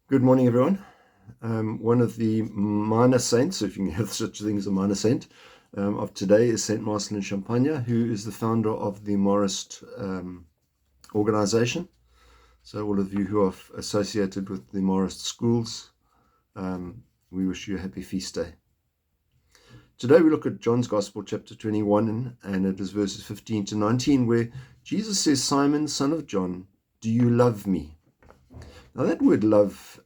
Good morning, everyone. One of the minor saints, if you can have such a thing as a minor saint, of today is Saint Marcelin Champagne, who is the founder of the Marist organization. So all of you who are associated with the Marist schools, we wish you a happy feast day. Today we look at John's Gospel, chapter 21, and it is verses 15 to 19, where Jesus says, "Simon, son of John, do you love me?" Now that word love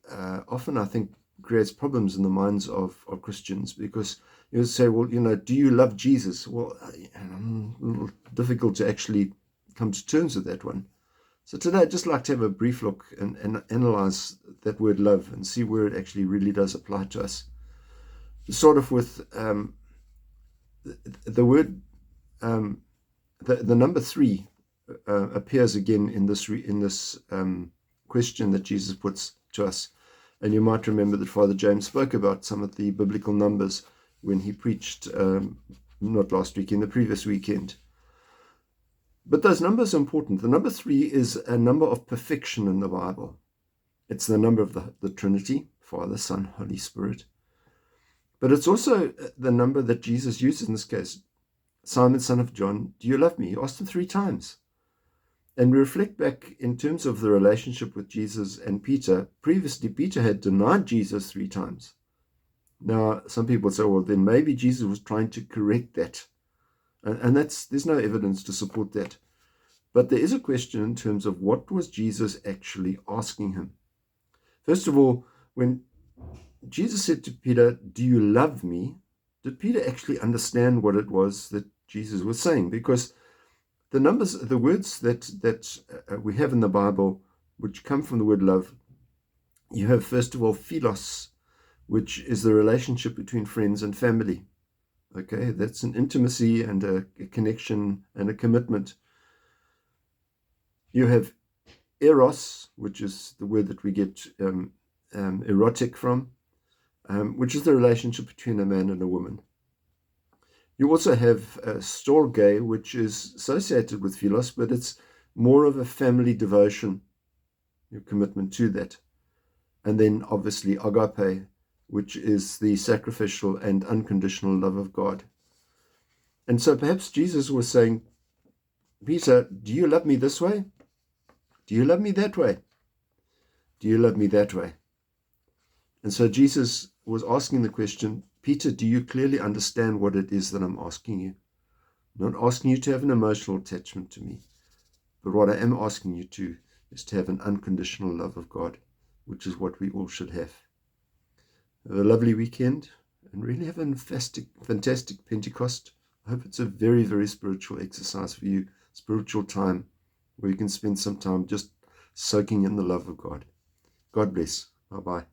often, I think, creates problems in the minds of Christians, because you say, well, do you love Jesus? Well, a little difficult to actually come to terms with that one. So today I'd just like to have a brief look and analyze that word love and see where it actually really does apply to us. To start off with the word, the number 3 appears again in this question that Jesus puts to us. And you might remember that Father James spoke about some of the biblical numbers when he preached, not last week, in the previous weekend. But those numbers are important. The number 3 is a number of perfection in the Bible. It's the number of the Trinity, Father, Son, Holy Spirit. But it's also the number that Jesus uses in this case. Simon, son of John, do you love me? He asked him 3 times. And we reflect back in terms of the relationship with Jesus and Peter. Previously, Peter had denied Jesus 3 times. Now, some people say, well, then maybe Jesus was trying to correct that. And there's no evidence to support that. But there is a question in terms of what was Jesus actually asking him. First of all, when Jesus said to Peter, do you love me? Did Peter actually understand what it was that Jesus was saying? Because the words that we have in the Bible, which come from the word love, you have, first of all, philos, which is the relationship between friends and family. Okay, that's an intimacy and a connection and a commitment. You have eros, which is the word that we get erotic from, which is the relationship between a man and a woman. You also have storge, which is associated with philos, but it's more of a family devotion, your commitment to that. And then obviously agape, which is the sacrificial and unconditional love of God. And so perhaps Jesus was saying, Peter, do you love me this way? Do you love me that way? Do you love me that way? And so Jesus was asking the question, Peter, do you clearly understand what it is that I'm asking you? I'm not asking you to have an emotional attachment to me, but what I am asking you to is to have an unconditional love of God, which is what we all should have. Have a lovely weekend and really have a fantastic Pentecost. I hope it's a very, very spiritual exercise for you, spiritual time, where you can spend some time just soaking in the love of God. God bless. Bye-bye.